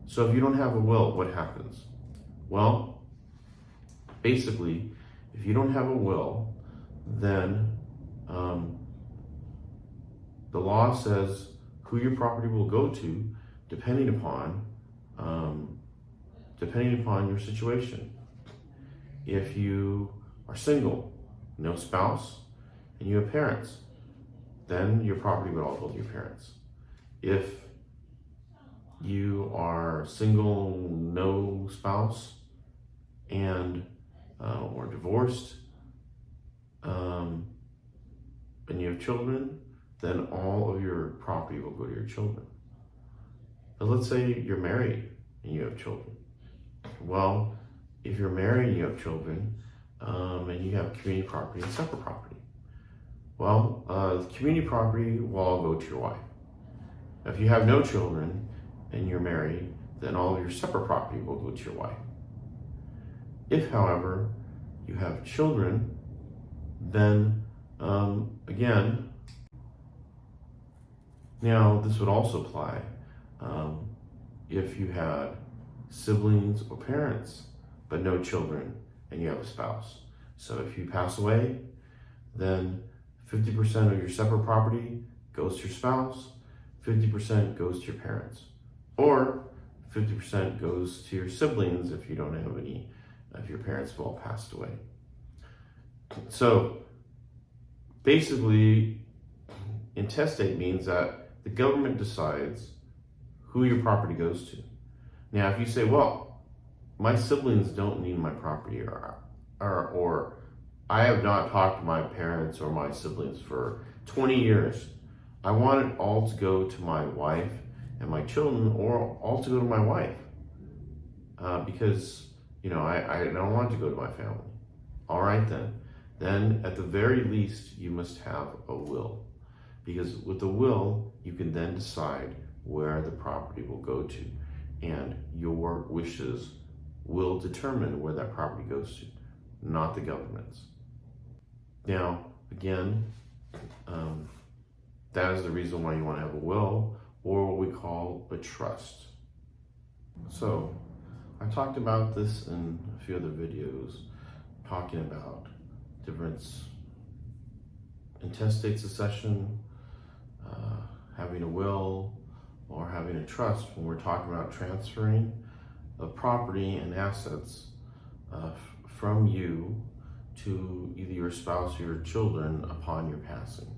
So if you don't have a will, what happens? Well, basically, if you don't have a will, then the law says who your property will go to, depending upon your situation. If you are single, no spouse, and you have parents, then your property would all go to your parents. If you are single, no spouse, and or divorced, and you have children, then all of your property will go to your children. But let's say you're married and you have children. Well, if you're married and you have children, and you have community property and separate property, well, the community property will all go to your wife. If you have no children and you're married, then all of your separate property will go to your wife. If, however, you have children, then again, now this would also apply if you had siblings or parents but no children and you have a spouse. So if you pass away, then 50% of your separate property goes to your spouse, 50% goes to your parents, or 50% goes to your siblings if you don't have any, if your parents have all passed away. So basically, intestate means that the government decides who your property goes to. Now, if you say, well, my siblings don't need my property, or I have not talked to my parents or my siblings for 20 years, I want it all to go to my wife and my children, or all to go to my wife, because I don't want it to go to my family. All right, then at the very least you must have a will, because with the will you can then decide where the property will go to, and your wishes will determine where that property goes to, not the government's. Now, again, that is the reason why you want to have a will, or what we call a trust. So I talked about this in a few other videos, talking about difference: intestate succession, having a will, or having a trust, when we're talking about transferring of property and assets from you to either your spouse or your children upon your passing.